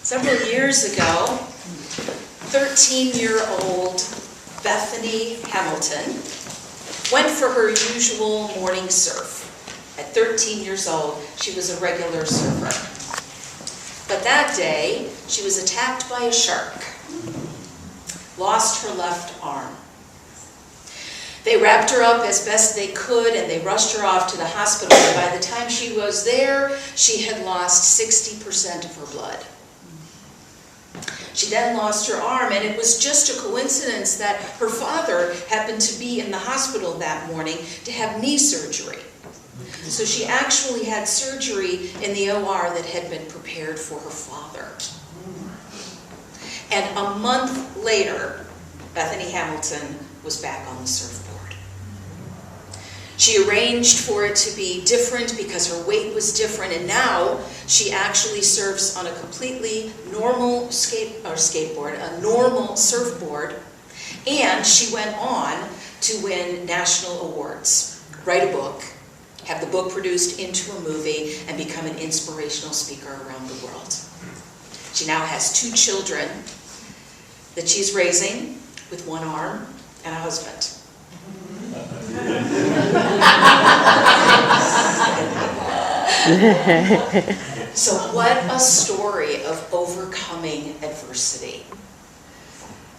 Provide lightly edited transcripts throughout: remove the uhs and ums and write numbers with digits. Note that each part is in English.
Several years ago, 13-year-old Bethany Hamilton went for her usual morning surf. At 13 years old, she was a regular surfer. But that day, she was attacked by a shark, lost her left arm. They wrapped her up as best they could and they rushed her off to the hospital. And by the time she was there, she had lost 60% of her blood. She then lost her arm, and it was just a coincidence that her father happened to be in the hospital that morning to have knee surgery. So she actually had surgery in the OR that had been prepared for her father. And a month later, Bethany Hamilton was back on the surfboard. She arranged for it to be different because her weight was different, and now she actually surfs on a completely normal skateboard, a normal surfboard, and she went on to win national awards, write a book, have the book produced into a movie, and become an inspirational speaker around the world. She now has 2 children that she's raising with 1 arm and a husband. So what a story of overcoming adversity.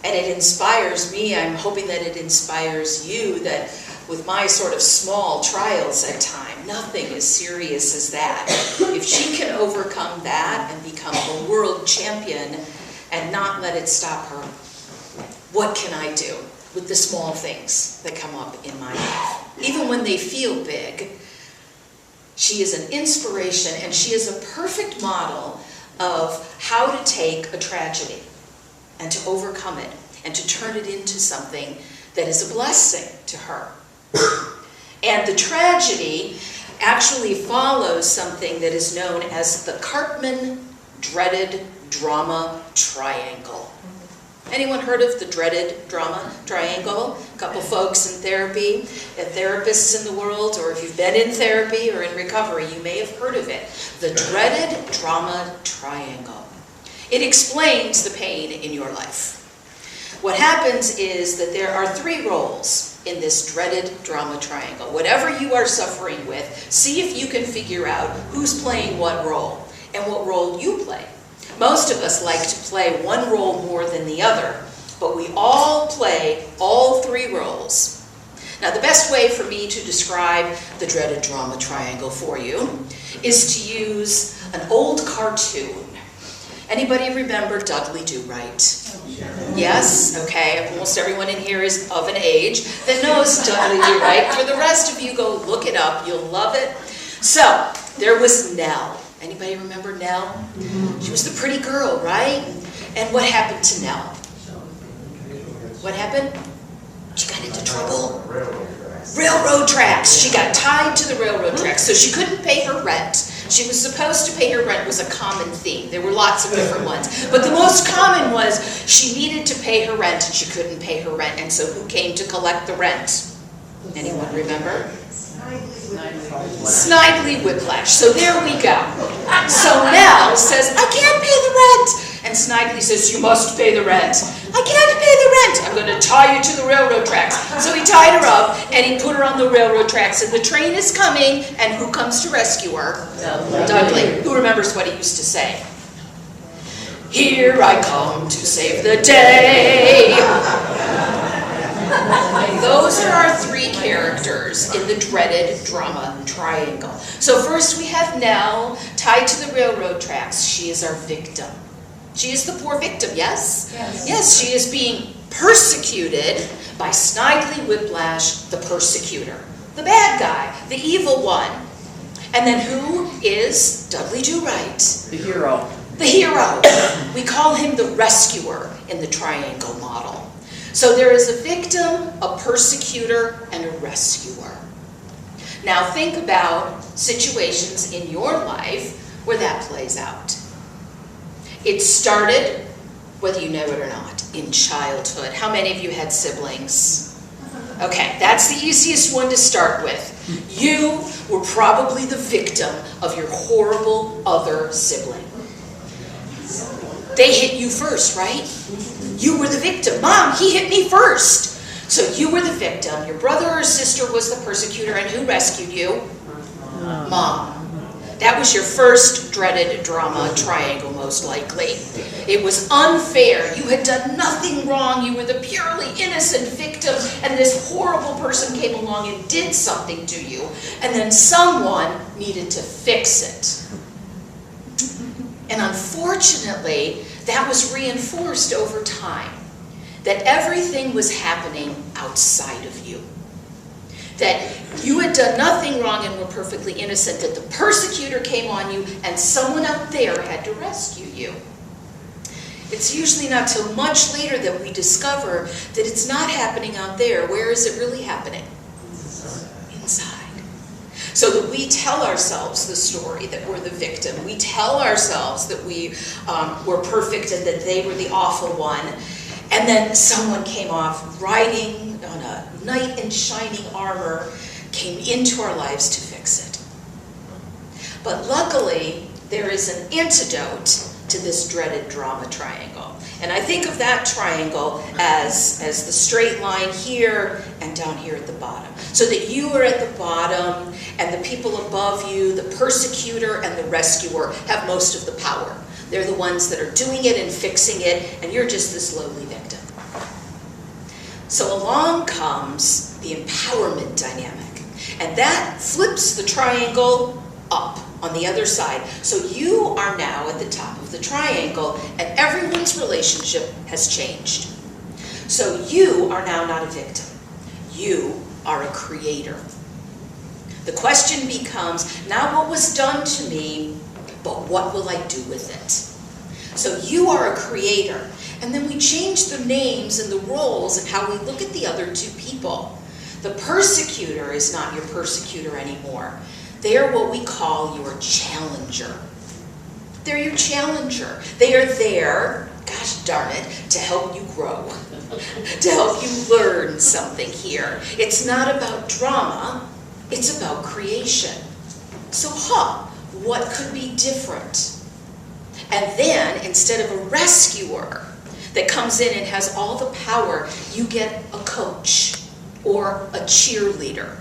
And it inspires me. I'm hoping that it inspires you that with my sort of small trials at times, nothing as serious as that. If she can overcome that and become a world champion and not let it stop her, what can I do with the small things that come up in my life? Even when they feel big, she is an inspiration, and she is a perfect model of how to take a tragedy and to overcome it and to turn it into something that is a blessing to her. And the tragedy actually follows something that is known as the Karpman dreaded drama triangle. Anyone heard of the dreaded drama triangle? A couple folks in therapy, therapists in the world, or if you've been in therapy or in recovery, you may have heard of it. The dreaded drama triangle. It explains the pain in your life. What happens is that there are 3 roles in this dreaded drama triangle. Whatever you are suffering with, see if you can figure out who's playing what role and what role you play. Most of us like to play one role more than the other, but we all play all 3 roles. Now, the best way for me to describe the dreaded drama triangle for you is to use an old cartoon. Anybody remember Dudley Do-Right? Yes? Okay, almost everyone in here is of an age that knows Dudley Do-Right. For the rest of you, go look it up. You'll love it. So, there was Nell. Anybody remember Nell? She was the pretty girl, right? And what happened to Nell? What happened? She got into trouble. Railroad tracks. She got tied to the railroad tracks, so she couldn't pay her rent. She was supposed to pay her rent was a common theme. There were lots of different ones. But the most common was she needed to pay her rent and she couldn't pay her rent. And so who came to collect the rent? Anyone remember? Snidely Whiplash. So there we go. So Nell says, I can't pay the rent. And Snidely says, you must pay the rent. I can't pay the rent. I'm going to tie you to the railroad tracks. So he tied her up and he put her on the railroad tracks. And the train is coming. And who comes to rescue her? Dudley. Who remembers what he used to say? Here I come to save the day. Those are our 3 characters in the dreaded drama triangle. So first we have Nell tied to the railroad tracks. She is our victim. She is the poor victim, yes? Yes, she is being persecuted by Snidely Whiplash, the persecutor. The bad guy, the evil one. And then who is Dudley Do-Right? The hero. The hero. We call him the rescuer in the triangle model. So there is a victim, a persecutor, and a rescuer. Now think about situations in your life where that plays out. It started, whether you know it or not, in childhood. How many of you had siblings? Okay, that's the easiest one to start with. You were probably the victim of your horrible other sibling. they hit you first, right? You were the victim. Mom, he hit me first. So you were the victim. Your brother or sister was the persecutor, and who rescued you? Mom. That was your first dreaded drama triangle, most likely. It was unfair. You had done nothing wrong. You were the purely innocent victim, and this horrible person came along and did something to you, and then someone needed to fix it. And unfortunately, that was reinforced over time, that everything was happening outside of you. That you had done nothing wrong and were perfectly innocent, that the persecutor came on you and someone out there had to rescue you. It's usually not till much later that we discover that it's not happening out there. Where is it really happening? Inside. So that we tell ourselves the story that we're the victim. We tell ourselves that we were perfect and that they were the awful one. And then someone came off riding on a knight in shining armor, came into our lives to fix it. But luckily, there is an antidote to this dreaded drama triangle. And I think of that triangle as the straight line here and down here at the bottom. So that you are at the bottom, and the people above you, the persecutor and the rescuer, have most of the power. They're the ones that are doing it and fixing it, and you're just this lowly victim. So along comes the empowerment dynamic, and that flips the triangle up on the other side. So you are now at the top of the triangle, and everyone's relationship has changed. So you are now not a victim. You are a creator. The question becomes, not what was done to me, but what will I do with it? So you are a creator. And then we change the names and the roles and how we look at the other two people. The persecutor is not your persecutor anymore. They are what we call your challenger. They're your challenger. They are there, gosh darn it, to help you grow, to help you learn something here. It's not about drama, it's about creation. So, what could be different? And then, instead of a rescuer that comes in and has all the power, you get a coach or a cheerleader.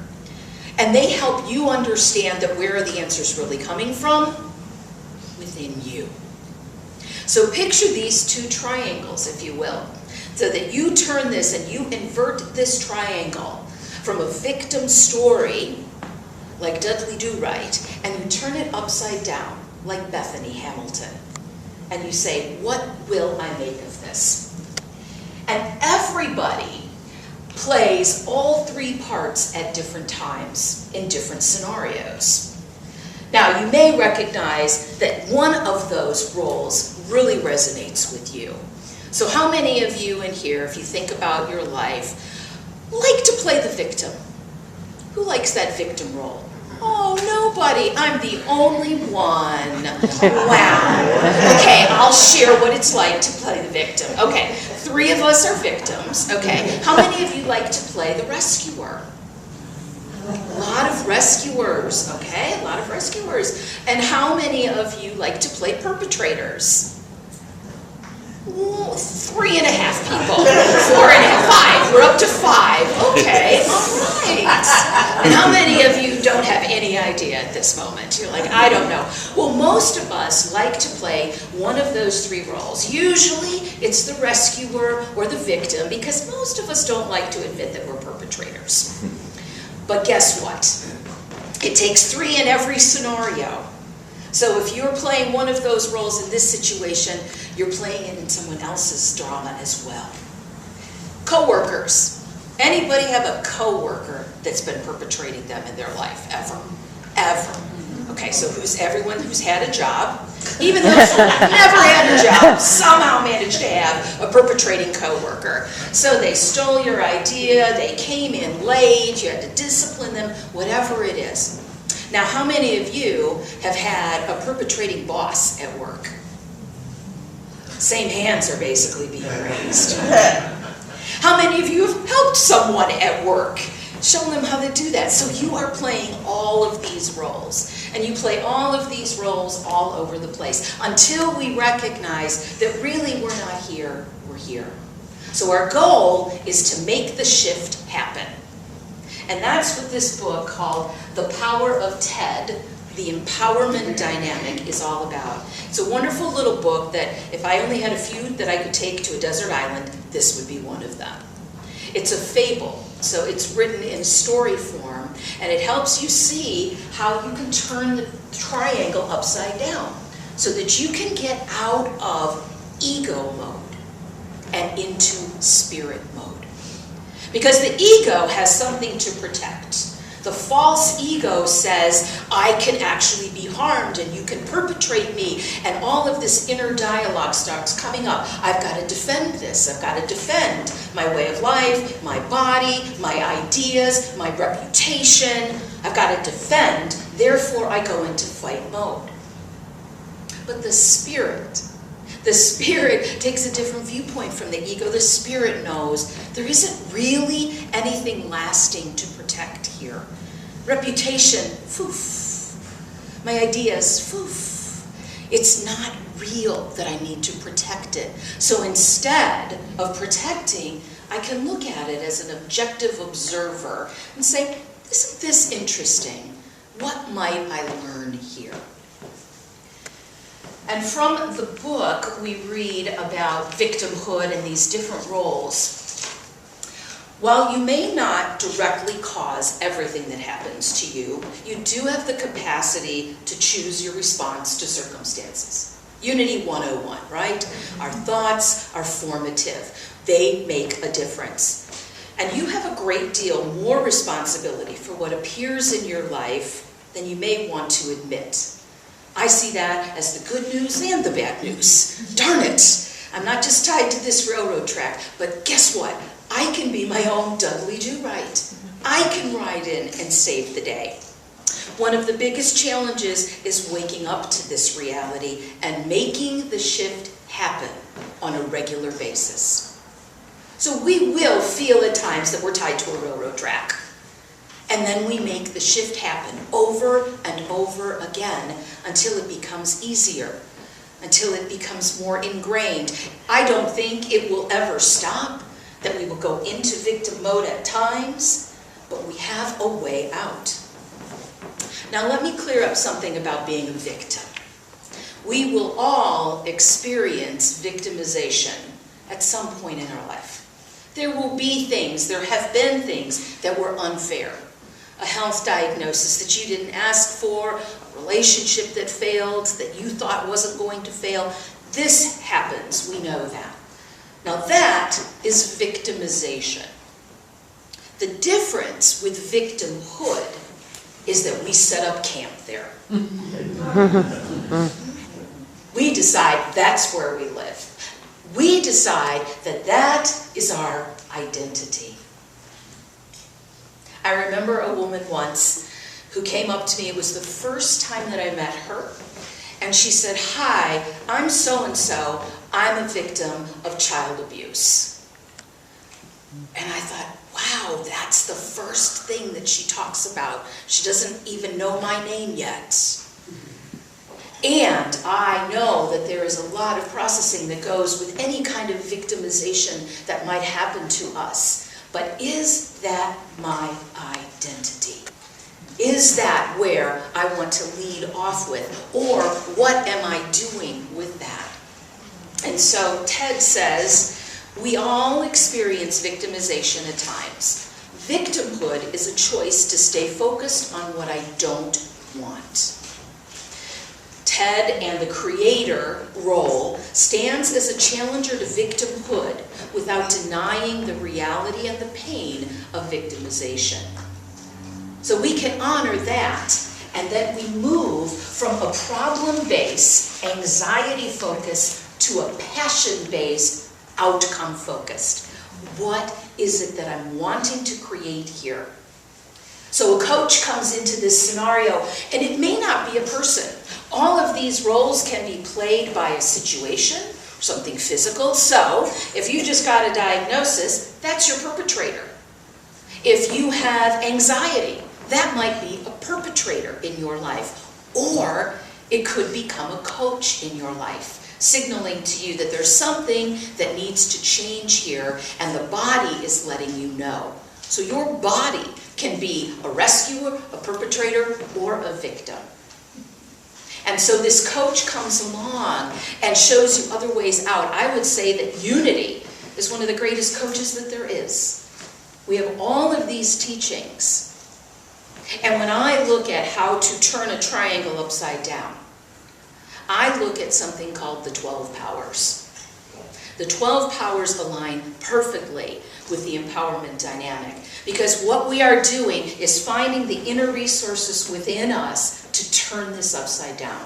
And they help you understand that where are the answers really coming from? Within you. So picture these two triangles, if you will, so that you turn this and you invert this triangle from a victim story, like Dudley Do-Right, and you turn it upside down, like Bethany Hamilton. And you say, what will I make of this? And everybody plays all three parts at different times in different scenarios. Now, you may recognize that one of those roles really resonates with you. So how many of you in here, if you think about your life, like to play the victim? Who likes that victim role? Oh, nobody. I'm the only one. Wow. Okay, I'll share what it's like to play the victim. Okay, 3 of us are victims. Okay, how many of you like to play the rescuer? A lot of rescuers, okay? A lot of rescuers. And how many of you like to play perpetrators? 3.5 people. 4.5. 5. We're up to 5. Okay, all right. And how many of you don't have any idea at this moment? You're like, I don't know. Well, most of us like to play one of those 3 roles. Usually, it's the rescuer or the victim, because most of us don't like to admit that we're perpetrators. But guess what? It takes 3 in every scenario. So if you're playing one of those roles in this situation, you're playing it in someone else's drama as well. Coworkers. Anybody have a coworker that's been perpetrating them in their life, ever? Ever. Okay, so everyone who's had a job, even those who never had a job, somehow managed to have a perpetrating coworker. So they stole your idea, they came in late, you had to discipline them, whatever it is. Now, how many of you have had a perpetrating boss at work? Same hands are basically being raised. How many of you have helped someone at work? Shown them how to do that. So you are playing all of these roles. And you play all of these roles all over the place until we recognize that really we're not here, we're here. So our goal is to make the shift happen. And that's what this book called The Power of TED, The Empowerment Dynamic, is all about. It's a wonderful little book that if I only had a few that I could take to a desert island, this would be one of them. It's a fable, so it's written in story form, and it helps you see how you can turn the triangle upside down so that you can get out of ego mode and into spirit mode. Because the ego has something to protect. The false ego says, I can actually be harmed and you can perpetrate me, and all of this inner dialogue starts coming up. I've got to defend this. I've got to defend my way of life, my body, my ideas, my reputation. I've got to defend, therefore I go into fight mode. But the spirit takes a different viewpoint from the ego. The spirit knows there isn't really anything lasting to protect here. Reputation, foof. My ideas, foof. It's not real that I need to protect it. So instead of protecting, I can look at it as an objective observer and say, isn't this interesting? What might I learn here? And from the book, we read about victimhood and these different roles. While you may not directly cause everything that happens to you, you do have the capacity to choose your response to circumstances. Unity 101, right? Our thoughts are formative. They make a difference. And you have a great deal more responsibility for what appears in your life than you may want to admit. I see that as the good news and the bad news. Darn it! I'm not just tied to this railroad track, but guess what? I can be my own Dudley Do-Right. I can ride in and save the day. One of the biggest challenges is waking up to this reality and making the shift happen on a regular basis. So we will feel at times that we're tied to a railroad track. And then we make the shift happen over and over again until it becomes easier, until it becomes more ingrained. I don't think it will ever stop, that we will go into victim mode at times, but we have a way out. Now let me clear up something about being a victim. We will all experience victimization at some point in our life. There will be things, there have been things that were unfair. A health diagnosis that you didn't ask for, a relationship that failed, that you thought wasn't going to fail. This happens, we know that. Now that is victimization. The difference with victimhood is that we set up camp there. We decide that's where we live. We decide that that is our identity. I remember a woman once who came up to me. It was the first time that I met her. And she said, hi, I'm so-and-so. I'm a victim of child abuse. And I thought, wow, that's the first thing that she talks about. She doesn't even know my name yet. And I know that there is a lot of processing that goes with any kind of victimization that might happen to us. But is that my identity? Is that where I want to lead off with? Or what am I doing with that? And so TED says, we all experience victimization at times. Victimhood is a choice to stay focused on what I don't want. TED and the creator role stands as a challenger to victimhood without denying the reality and the pain of victimization. So we can honor that, and then we move from a problem-based, anxiety-focused to a passion-based, outcome-focused. What is it that I'm wanting to create here? So a coach comes into this scenario, and it may not be a person. All of these roles can be played by a situation, something physical. So if you just got a diagnosis, that's your perpetrator. If you have anxiety, that might be a perpetrator in your life. Or it could become a coach in your life, signaling to you that there's something that needs to change here, and the body is letting you know. So your body can be a rescuer, a perpetrator, or a victim. And so this coach comes along and shows you other ways out. I would say that unity is one of the greatest coaches that there is. We have all of these teachings. And when I look at how to turn a triangle upside down, I look at something called the 12 powers. The 12 powers align perfectly with the empowerment dynamic, because what we are doing is finding the inner resources within us to turn this upside down,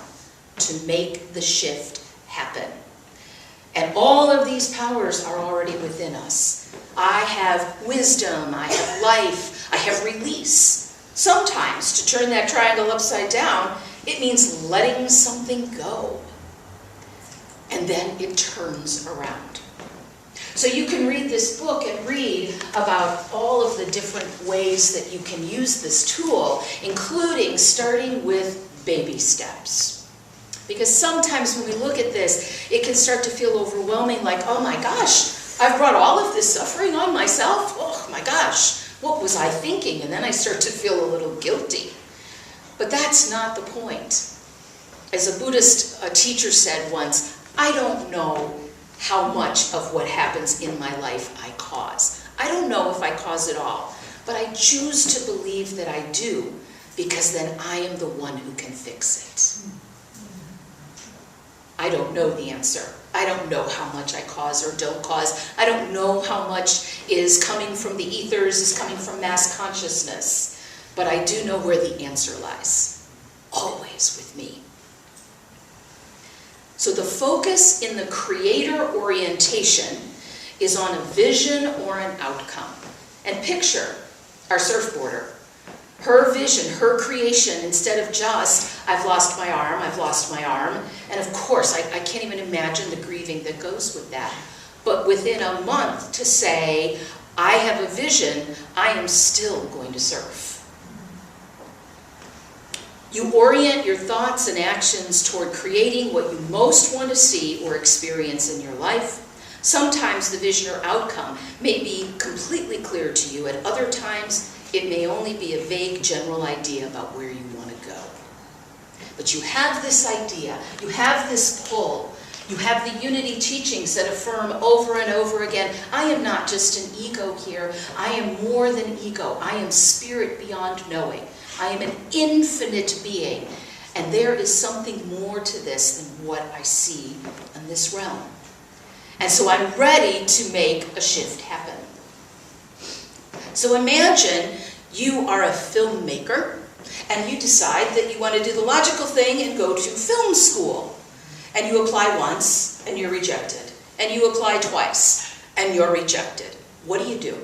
to make the shift happen. And all of these powers are already within us. I have wisdom, I have life, I have release. Sometimes to turn that triangle upside down, it means letting something go. And then it turns around. So you can read this book and read about all of the different ways that you can use this tool, including starting with baby steps. Because sometimes when we look at this, it can start to feel overwhelming, like, oh my gosh, I've brought all of this suffering on myself. Oh my gosh, what was I thinking? And then I start to feel a little guilty. But that's not the point. As a Buddhist teacher said once, I don't know how much of what happens in my life I cause. I don't know if I cause it all, but I choose to believe that I do, because then I am the one who can fix it. I don't know the answer. I don't know how much I cause or don't cause. I don't know how much is coming from the ethers, is coming from mass consciousness, but I do know where the answer lies, always with me. So the focus in the creator orientation is on a vision or an outcome. And picture our surfboarder. Her vision, her creation, instead of just, I've lost my arm, I've lost my arm. And of course, I can't even imagine the grieving that goes with that. But within a month to say, I have a vision, I am still going to surf. You orient your thoughts and actions toward creating what you most want to see or experience in your life. Sometimes the vision or outcome may be completely clear to you. At other times, it may only be a vague general idea about where you want to go. But you have this idea, you have this pull, you have the unity teachings that affirm over and over again, I am not just an ego here, I am more than ego, I am spirit beyond knowing. I am an infinite being, and there is something more to this than what I see in this realm. And so I'm ready to make a shift happen. So imagine you are a filmmaker, and you decide that you want to do the logical thing and go to film school. And you apply once, and you're rejected. And you apply twice, and you're rejected. What do?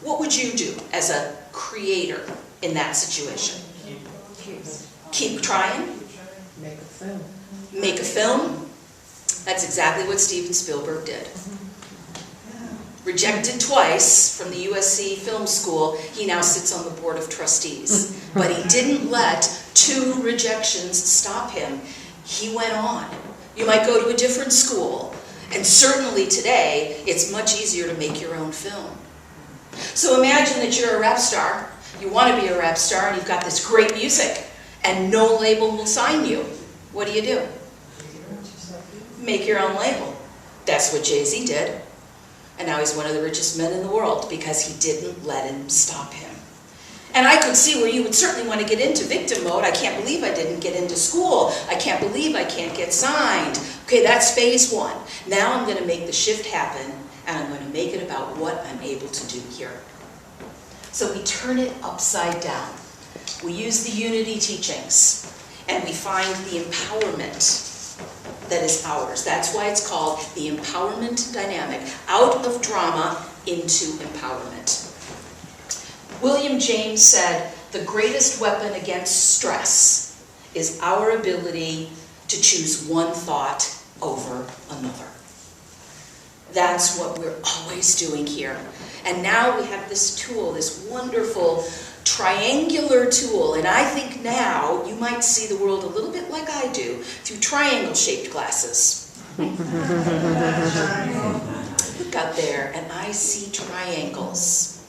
What would you do as a creator in that situation? Keep trying? Make a film. Make a film? That's exactly what Steven Spielberg did. Rejected twice from the USC Film School, he now sits on the board of trustees. But he didn't let 2 rejections stop him. He went on. You might go to a different school, and certainly today, it's much easier to make your own film. So imagine that you're a rap star. You want to be a rap star, and you've got this great music, and no label will sign you. What do? Make your own label. That's what Jay-Z did. And now he's one of the richest men in the world because he didn't let him stop him. And I could see where you would certainly want to get into victim mode. I can't believe I didn't get into school. I can't believe I can't get signed. Okay, that's phase 1. Now I'm going to make the shift happen, and I'm going to make it about what I'm able to do here. So we turn it upside down. We use the unity teachings, and we find the empowerment that is ours. That's why it's called the empowerment dynamic. Out of drama into empowerment. William James said, the greatest weapon against stress is our ability to choose one thought over another. That's what we're always doing here. And now we have this tool, this wonderful triangular tool, and I think now you might see the world a little bit like I do, through triangle-shaped glasses. Look out there, and I see triangles.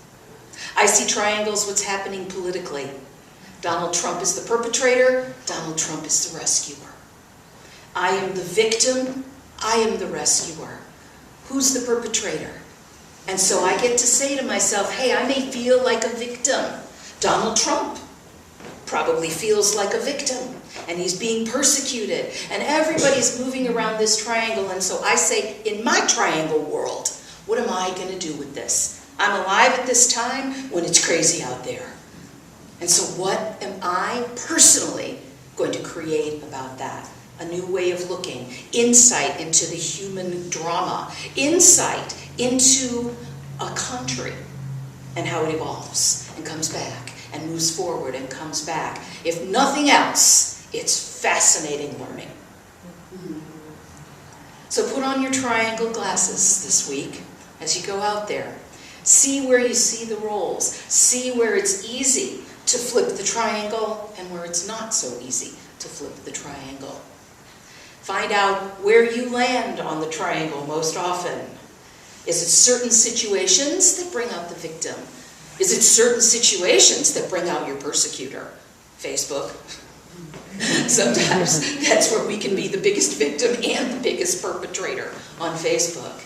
I see triangles, what's happening politically. Donald Trump is the perpetrator, Donald Trump is the rescuer. I am the victim, I am the rescuer. Who's the perpetrator? And so I get to say to myself, hey, I may feel like a victim. Donald Trump probably feels like a victim, and he's being persecuted, and everybody's moving around this triangle, and so I say, in my triangle world, what am I going to do with this? I'm alive at this time when it's crazy out there. And so what am I personally going to create about that? A new way of looking, insight into the human drama, insight into a country and how it evolves and comes back and moves forward and comes back. If nothing else, it's fascinating learning. So put on your triangle glasses this week as you go out there. See where you see the roles. See where it's easy to flip the triangle and where it's not so easy to flip the triangle. Find out where you land on the triangle most often. Is it certain situations that bring out the victim? Is it certain situations that bring out your persecutor? Facebook. Sometimes that's where we can be the biggest victim and the biggest perpetrator on Facebook.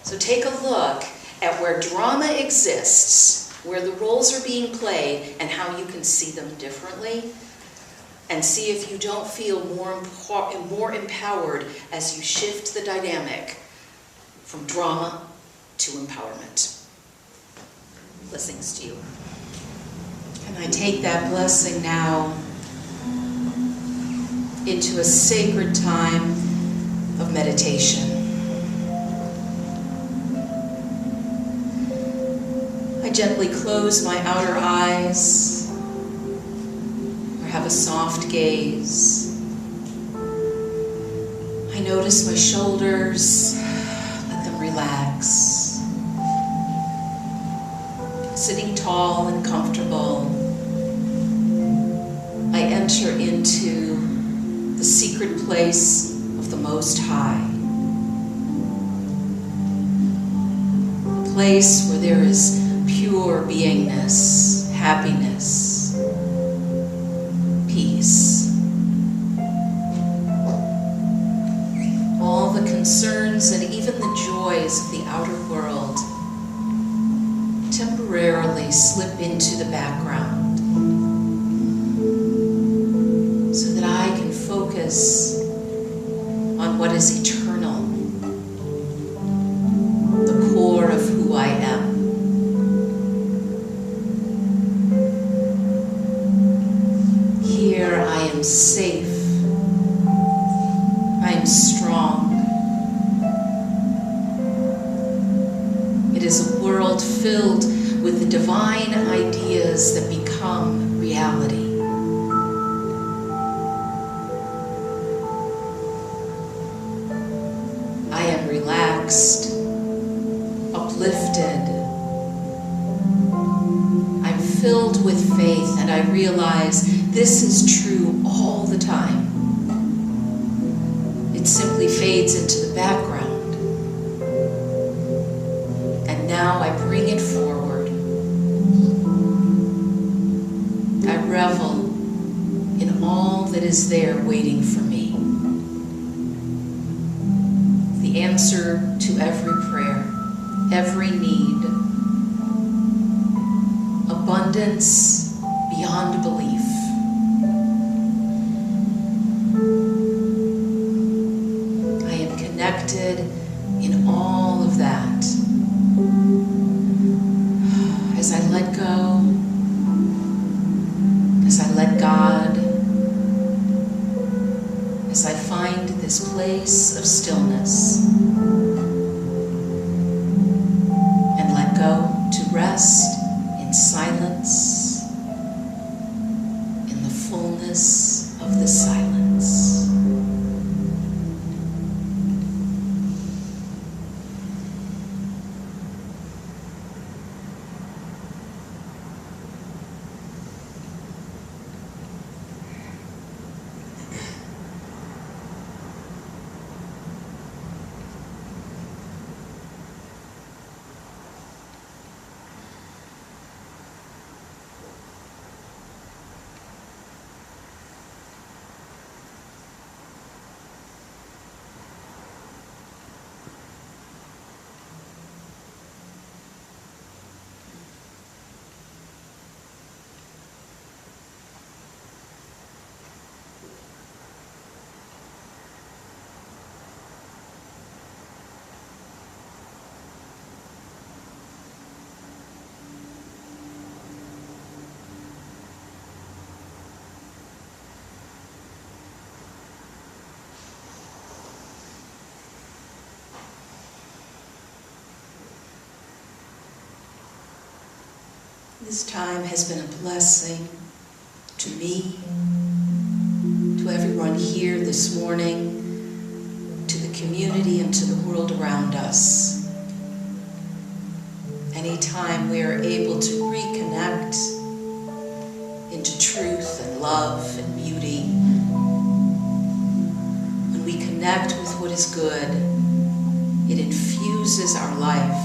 So take a look at where drama exists, where the roles are being played, and how you can see them differently. And see if you don't feel more empowered as you shift the dynamic from drama to empowerment. Blessings to you. And I take that blessing now into a sacred time of meditation. I gently close my outer eyes, have a soft gaze. I notice my shoulders, let them relax. Sitting tall and comfortable, I enter into the secret place of the Most High. A place where there is pure beingness, happiness, peace. All the concerns and even the joys of the outer world temporarily slip into the background so that I can focus on what is eternal, the core of who I am. Here I am safe, I am strong. It is a world filled with the divine ideas that become reality. I am relaxed, uplifted. I'm filled with faith, and I realize this is true all the time. It simply fades into the background. And now I bring it forward. I revel in all that is there waiting for me. The answer to every prayer, every need, abundance beyond belief. Connected in all of that. As I let go, as I let God, as I find this place of stillness and let go to rest in silence, in the fullness of the silence. This time has been a blessing to me, to everyone here this morning, to the community and to the world around us. Anytime we are able to reconnect into truth and love and beauty, when we connect with what is good, it infuses our life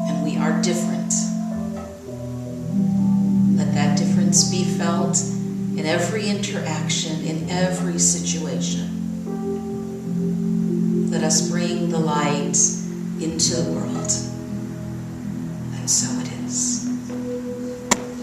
and we are different. Let that difference be felt in every interaction, in every situation. Let us bring the light into the world. And so it is.